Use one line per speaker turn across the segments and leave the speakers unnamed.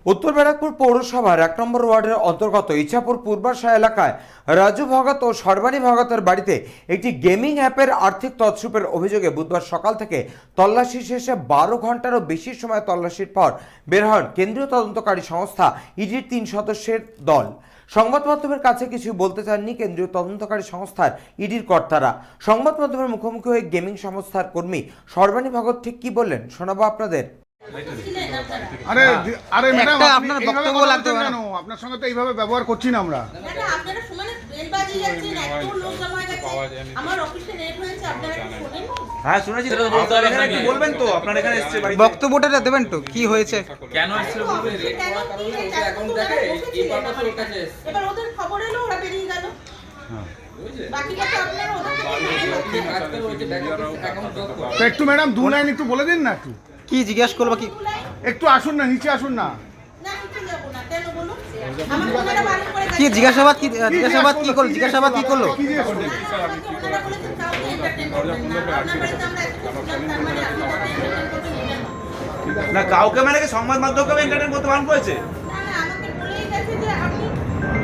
উত্তর ব্যারাকপুর পৌরসভার ১ নম্বর ওয়ার্ডের অন্তর্গত ইছাপুর পূর্বাশা এলাকায় রাজু ভগত ও সর্বাণী ভগতের বাড়িতে একটি গেমিং অ্যাপের আর্থিক তছরূপের অভিযোগে বুধবার সকাল থেকে তল্লাশি শেষে ১২ ঘন্টারও বেশি সময় তল্লাশির পর বের হন কেন্দ্রীয় তদন্তকারী সংস্থা ইডির ৩ সদস্যের দল। সংবাদ মাধ্যমের কাছে কিছু বলতে চাননি কেন্দ্রীয় তদন্তকারী সংস্থার ইডির কর্তারা। সংবাদ মাধ্যমের মুখোমুখি হয়ে গেমিং সংস্থার কর্মী সর্বাণী ভগত ঠিক কি বললেন শোনাবো আপনাদের।
আরে আরে ম্যাডাম
একটা
আপনি
আপনার
এইভাবে
বক্তব্য
কথা
লাগবে
বলছেন
না।
কেন? আপনার সঙ্গে তো এইভাবে ব্যবহার করছি না আমরা।
না আপনারা সমানে বেল বাজিয়ে যাচ্ছেন, এত লোক জমা হয়ে গেছে। আমার অফিসে লেট হয়েছে, আপনারা কি শোনেন?
হ্যাঁ শুনেছি, সেটা তো বলতে হবে। এখানে একটু বলবেন তো, আপনারা এখানে এসেছে বাড়িতে।
বক্তব্যটা দেবেন তো কি হয়েছে?
কেন এসেছিল বলবেন?
কেন কি হয়েছে? এখন দেখে এই পারপাসে ওর কাছে এসেছে। এবার ওদের খবর এলো, ওরা বেরিয়ে গেল। বাকিটা তো আপনারা ওদের
তো একটু ম্যাডাম দু লাইন একটু বলে দিন না একটু।
কি জিজ্ঞেস করবো কি?
একটু আসুন না, নিচে আসুন না।
না নিতে যাব না, কেন বলুন? আমার ওনারা বারণ করে
কি
গেছে।
জিজ্ঞাসাবাদ কি করলো? জিজ্ঞাসাবাদ কি করলো?
কি জিজ্ঞেস করলেন?
ওনারা বলেছেন কাউকে এন্টারটেইন করবেন না। আপনার বাড়িতে আমরা এত কিছু জানতাম, তার মানে আপনি তাকে এন্টারটেইন করতে নিলেন না।
না কাউকে মানে কি সংবাদ মাধ্যমকে এন্টারটেইন করতে বারণ করেছে?
না আমাকে বলেই গেছে যে আপনি,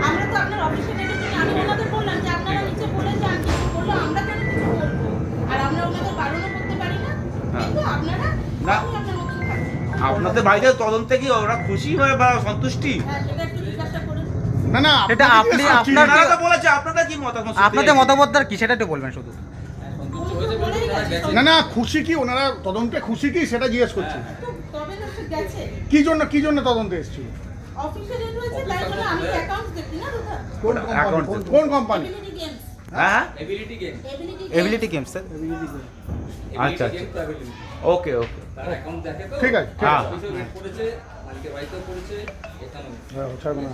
আমরা তো আপনার অফিসে নেমেছি, আমি ওনাদের বললাম যে আপনারা নিচে বলে যান, কিছু বললো আমরা কেন কিছু বলবো, আর আমরা ওনাদের বারণও করতে পারি না, কিন্তু আপনারা
না।
আপনি আপনার মতন থাকবেন।
আপনাদের বাড়িতে তদন্তে কি ওরা খুশি হয়ে বা সন্তুষ্টি?
হ্যাঁ সেটা একটু জিজ্ঞাসা করুন।
না না
এটা
আপনাকে
আপনি-
জিজ্ঞেস করছি।
আপনার-
আপনারা তো বলেছে, আপনাদের কি মতামত?
আপনাদের মতামতটা কি সেটা একটু বলবেন শুধু।
উনি তো বলেই গেছে,
না না খুশি কি, ওনারা তদন্তে খুশি কি সেটা জিজ্ঞেস করছি।
তবে না সে গেছে
কি জন্য তদন্তে এসেছিল?
অফিসে যেতে হয়েছে, তাই জন্য আমি অ্যাকাউন্টস দেখি না দাদা।
কোন কোম্পানি?
এবিলিটি গেমস,
হ্যাঁ
এবিলিটি
এবিলিটি গেমস স্যার।
আচ্ছা আচ্ছা, ওকে ওকে,
ঠিক আছে ঠিক
হ্যাঁ
আছে। হ্যাঁ, ছাড়বো না।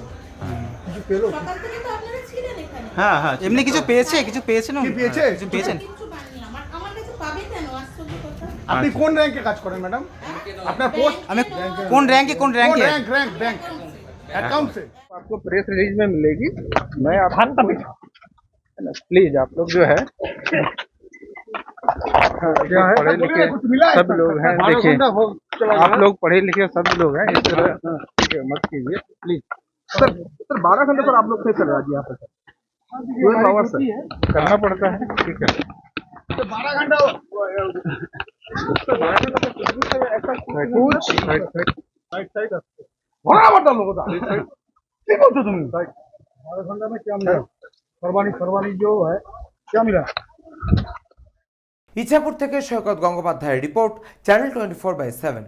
কিছু পেলো?
সকাল থেকে তো আপনারা ছিলেন এখানে।
হ্যাঁ হ্যাঁ।
এমনি কিছু পেয়েছেন?
কি পেয়েছে?
কিছু পেয়েছেন?
কিচ্ছু পাননি, আমার কাছে পাবে কেন? আশ্চর্য কথা।
আপনি কোন র্যাঙ্কে কাজ করেন ম্যাডাম? আপনার পোস্ট?
আমি কোন র্যাঙ্কে
रैंक अकाउंट से
आपको प्रेस रिलीज में मिलेगी। मैं आप प्लीज आप लोग जो है पढ़े लिखे सब लोग हैं, देखिए आप लोग पढ़े लिखे सब लोग हैं, इस तरह ठीक है मत कीजिए प्लीज। सर 12 घंटे पर आप लोग कैसे चल रहा है यहाँ पे सर? 12 आवर्स सर करना पड़ता है, ठीक है।
तो 12 घंटा
कुछ
बड़ा बड़ा लोगों का ठीक हो तो तुम 12 घंटा में क्या मिला? फरवानी जो है क्या मिला?
ইছাপুর থেকে সৈকত গঙ্গোপাধ্যায়ের রিপোর্ট, চ্যানেল 24/7।